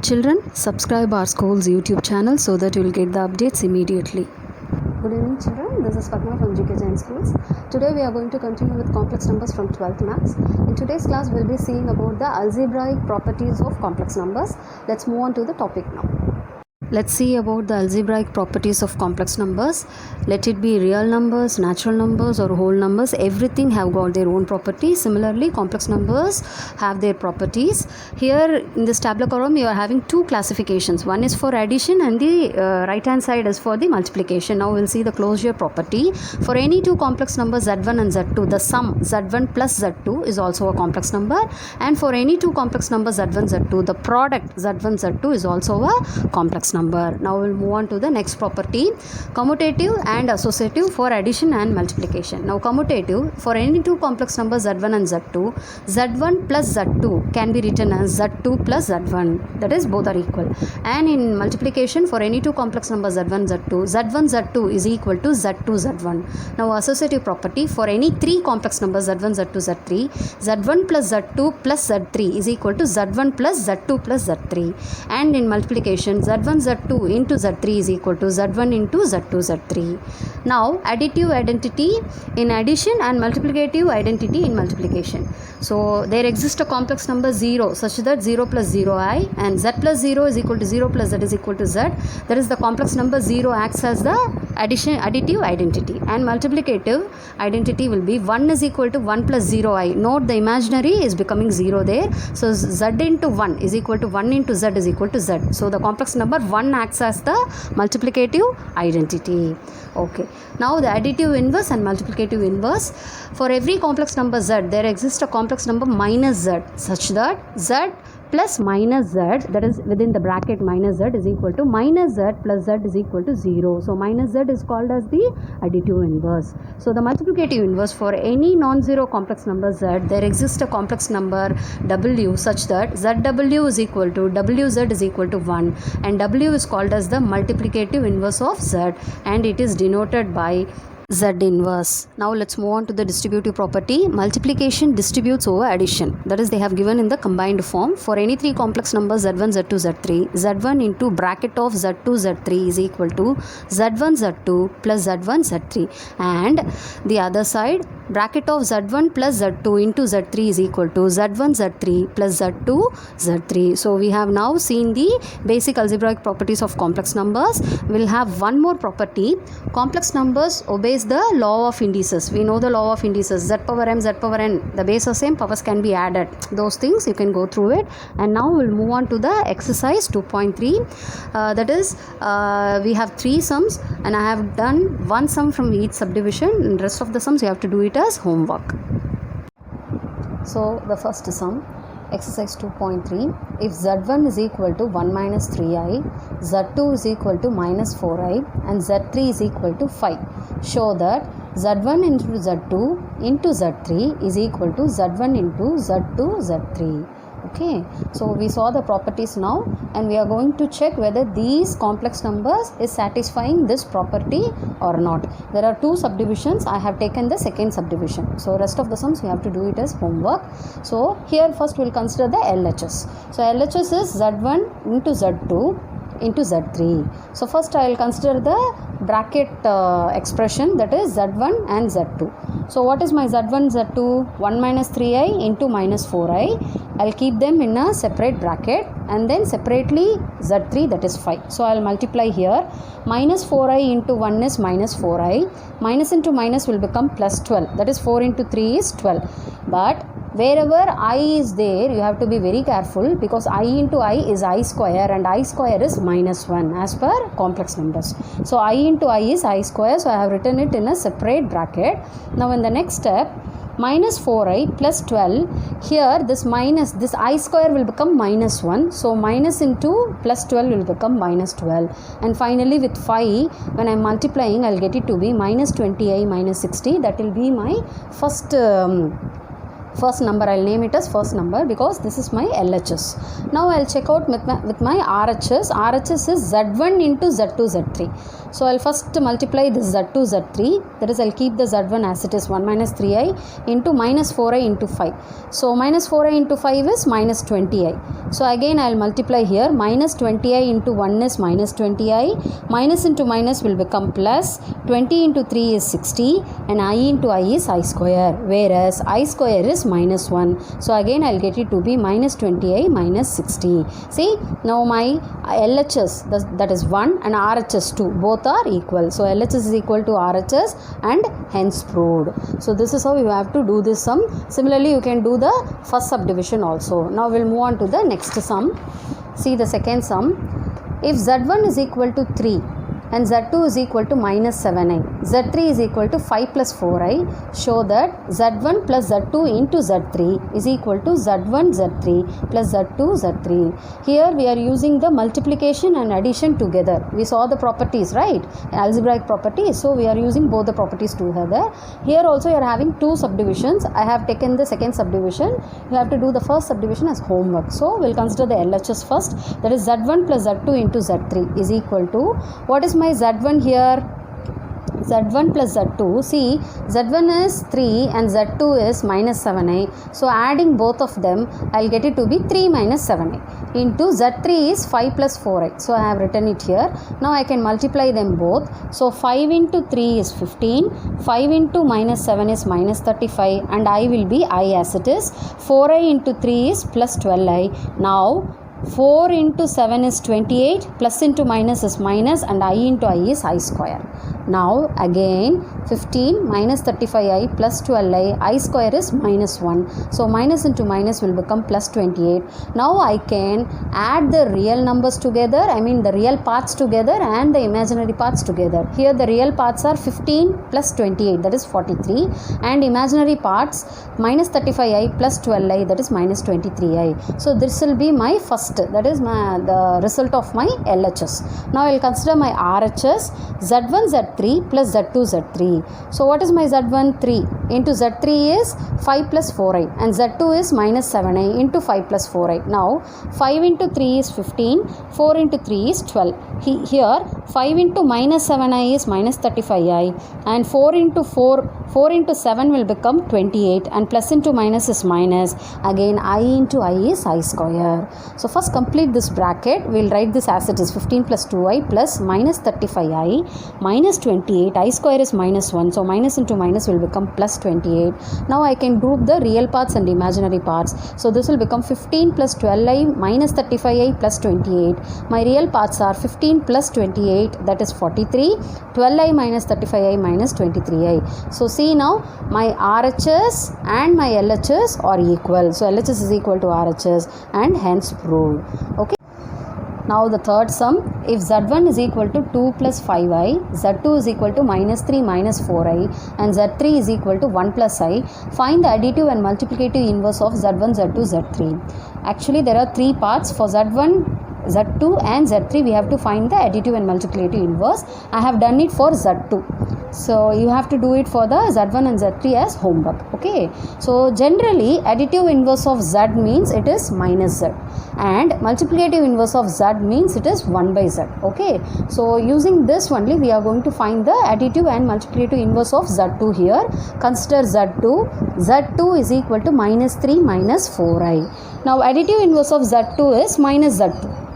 Children, subscribe our school's YouTube channel so that you will get the updates immediately. Good evening children, this is Padma from GK Jain Schools. Today we are going to continue with complex numbers from 12th maths. In today's class we will be seeing about the algebraic properties of complex numbers. Let's move on to the topic now. Let's see about the algebraic properties of complex numbers. Let it be real numbers, natural numbers or whole numbers, everything have got their own properties. Similarly, complex numbers have their properties. Here in this tableau column you are having two classifications. One is for addition and the right hand side is for the multiplication. Now we'll see the closure property. For any two complex numbers Z1 and Z2, the sum Z1 plus Z2 is also a complex number, and for any two complex numbers Z1, Z2, the product Z1, Z2 is also a complex number. Now we'll move on to the next property, commutative and associative for addition and multiplication. Now commutative, for any two complex numbers Z1 and Z2, Z1 plus Z2 can be written as Z2 plus Z1, that is both are equal. And in multiplication, for any two complex numbers Z1, Z2, Z1, Z2 is equal to Z2, Z1. Now associative property, for any three complex numbers Z1, Z2, Z3, Z1 plus Z2 plus Z3 is equal to Z1 plus Z2 plus Z3. And in multiplication, Z1, Z2 into Z3 is equal to Z1 into Z2, Z3. Now additive identity in addition and multiplicative identity in multiplication. So there exists a complex number 0 such that 0 plus 0i and z plus 0 is equal to 0 plus z is equal to z. That is the complex number 0 acts as the additive identity, and multiplicative identity will be 1 is equal to 1 plus 0i. Note the imaginary is becoming 0 there. So z into 1 is equal to 1 into z is equal to z. So the complex number 1 acts as the multiplicative identity. Okay. Now the additive inverse and multiplicative inverse. For every complex number z, there exists a complex number minus z such that z plus minus z, that is within the bracket minus z, is equal to minus z plus z is equal to 0. So minus z is called as the additive inverse. So the multiplicative inverse, for any non-zero complex number z, there exists a complex number w such that zw is equal to wz is equal to 1, and w is called as the multiplicative inverse of z, and it is denoted by z inverse. Now let's move on to the distributive property. Multiplication distributes over addition, that is they have given in the combined form. For any three complex numbers z1, z2, z3, z1 into bracket of z2, z3 is equal to z1, z2 plus z1, z3, and the other side bracket of z1 plus z2 into z3 is equal to z1, z3 plus z2, z3. So we have now seen the basic algebraic properties of complex numbers. We'll have one more property. Complex numbers obeys the law of indices. We know the law of indices, z power m, z power n, the base are same, powers can be added. Those things you can go through it. And now we'll move on to the exercise 2.3. That is, we have three sums, and I have done one sum from each subdivision, and rest of the sums you have to do it as homework. So the first sum, exercise 2.3, if z1 is equal to 1 minus 3i, z2 is equal to minus 4i, and z3 is equal to 5, show that z1 into z2 into z3 is equal to z1 into z2, z3. Okay, so we saw the properties now, and we are going to check whether these complex numbers is satisfying this property or not. There are two subdivisions. I have taken the second subdivision. So rest of the sums you have to do it as homework. So here first we will consider the LHS. So LHS is z1 into z2 into z3. So first I will consider the bracket expression, that is z1 and z2. So what is my z1, z2? 1 minus 3i into minus 4i. I'll keep them in a separate bracket, and then separately z3, that is 5. So I'll multiply here. Minus 4i into 1 is minus 4i. Minus into minus will become plus 12. That is 4 into 3 is 12. But wherever I is there, you have to be very careful, because I into I is I square, and I square is minus 1 as per complex numbers. So I into I is I square, so I have written it in a separate bracket. Now in the next step, minus 4i plus 12, here this minus, this I square will become minus 1, so minus into plus 12 will become minus 12, and finally with 5, when I am multiplying, I will get it to be minus 20i minus 60. That will be my first first number. I'll name it as first number because this is my LHS. Now I'll check out with my RHS. RHS is Z1 into Z2 Z3. So I'll first multiply this Z2 Z3, that is I'll keep the Z1 as it is, 1 minus 3i into minus 4i into 5. So minus 4i into 5 is minus 20i. So again I'll multiply here, minus 20i into 1 is minus 20i, minus into minus will become plus, 20 into 3 is 60 and I into I is I square, whereas I square is minus 1. So again I'll get it to be minus 20i minus 60. See, now my LHS, that is 1, and RHS 2, both are equal. So LHS is equal to RHS and hence proved. So this is how you have to do this sum. Similarly you can do the first subdivision also. Now we'll move on to the next sum. See the second sum. If Z1 is equal to 3 and Z2 is equal to minus 7i, Z3 is equal to 5 plus 4i, show that Z1 plus Z2 into Z3 is equal to Z1 Z3 plus Z2 Z3. Here we are using the multiplication and addition together. We saw the properties, right? Algebraic properties. So we are using both the properties together. Here also you are having two subdivisions. I have taken the second subdivision. You have to do the first subdivision as homework. So we'll consider the LHS first. That is Z1 plus Z2 into Z3 is equal to, what is my Z1 here? Z1 plus Z2, see, Z1 is 3 and Z2 is minus 7i. So adding both of them, I'll get it to be 3 minus 7i into Z3 is 5 plus 4i. So I have written it here. Now I can multiply them both. So 5 into 3 is 15, 5 into minus 7 is minus 35 and I will be I as it is. 4i into 3 is plus 12i. Now 4 into 7 is 28, plus into minus is minus and I into I is I square. Now again 15 minus 35i plus 12i, I square is minus 1. So minus into minus will become plus 28. Now I can add the real numbers together, I mean the real parts together and the imaginary parts together. Here the real parts are 15 plus 28, that is 43, and imaginary parts minus 35i plus 12i, that is minus 23i. So this will be my first, that is the result of my LHS. Now I will consider my RHS, Z1 Z3 plus Z2 Z3. So what is my Z1? 3 into Z3 is 5 plus 4i and Z2 is minus 7i into 5 plus 4i. Now 5 into 3 is 15, 4 into 3 is 12. Here 5 into minus 7i is minus 35i and 4 into 7 will become 28 and plus into minus is minus. Again I into I is I square. So first complete this bracket. We will write this as it is, 15 plus 2i plus minus 35i minus 28. I square is minus 1. So minus into minus will become plus 28. Now I can group the real parts and imaginary parts. So this will become 15 plus 12i minus 35i plus 28. My real parts are 15 plus 28, that is 43, 12i minus 35i minus 23i. So see now my RHS and my LHS are equal. So LHS is equal to RHS and hence proved. Okay. Now the third sum, if Z1 is equal to 2 plus 5i, Z2 is equal to minus 3 minus 4i and Z3 is equal to 1 plus I, find the additive and multiplicative inverse of Z1, Z2, Z3. Actually there are three parts. For Z1, Z2 and Z3 we have to find the additive and multiplicative inverse. I have done it for Z2. So you have to do it for the Z1 and Z3 as homework. Okay. So generally additive inverse of Z means it is minus Z and multiplicative inverse of Z means it is 1 by Z. Okay. So using this only we are going to find the additive and multiplicative inverse of Z2 here. Consider Z2. Z2 is equal to minus 3 minus 4i. Now additive inverse of Z2 is minus Z2.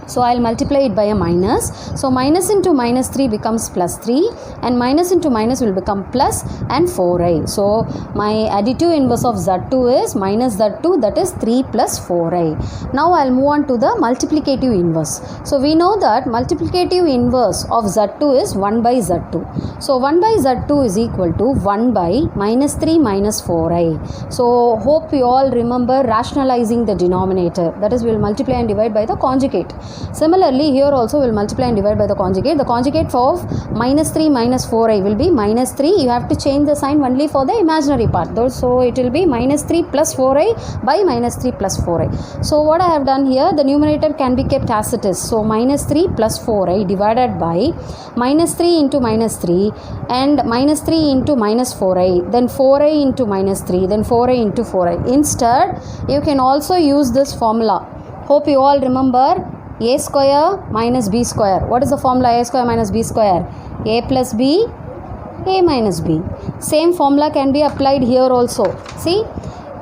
So I'll multiply it by a minus. So minus into minus 3 becomes plus 3 and minus into minus will become plus and 4i. So my additive inverse of Z2 is minus Z2, that is 3 plus 4i. Now I'll move on to the multiplicative inverse. So we know that multiplicative inverse of Z2 is 1 by Z2. So 1 by Z2 is equal to 1 by minus 3 minus 4i. So hope you all remember rationalizing the denominator. That is, we will multiply and divide by the conjugate. Similarly, here also we'll multiply and divide by the conjugate. The conjugate of minus 3 minus 4i will be minus 3. You have to change the sign only for the imaginary part. So it will be minus 3 plus 4i by minus 3 plus 4i. So what I have done here, the numerator can be kept as it is. So minus 3 plus 4i divided by minus 3 into minus 3 and minus 3 into minus 4i, then 4i into minus 3, then 4i into 4i. Instead, you can also use this formula. Hope you all remember a square minus b square. What is the formula? A square minus b square. A plus b, a minus b. Same formula can be applied here also. See,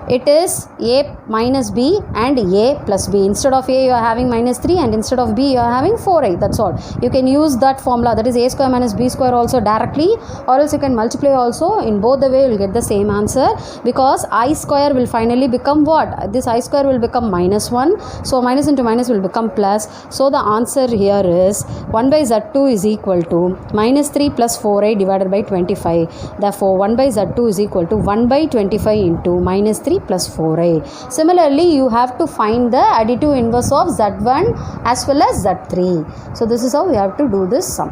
it is a minus b and a plus b. Instead of a you are having minus 3 and instead of b you are having 4i. That's all. You can use that formula, that is a square minus b square also directly, or else you can multiply also. In both the way you will get the same answer, because I square will finally become what? This I square will become minus 1. So minus into minus will become plus. So the answer here is 1 by z2 is equal to minus 3 plus 4i divided by 25. Therefore 1 by z2 is equal to 1 by 25 into minus 3 plus 4i. Similarly, you have to find the additive inverse of z1 as well as z3. So this is how we have to do this sum.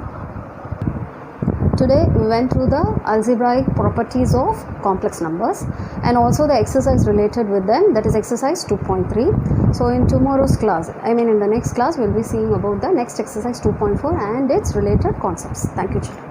Today we went through the algebraic properties of complex numbers and also the exercise related with them, that is exercise 2.3. So in tomorrow's class, in the next class, we will be seeing about the next exercise 2.4 and its related concepts. Thank you, children.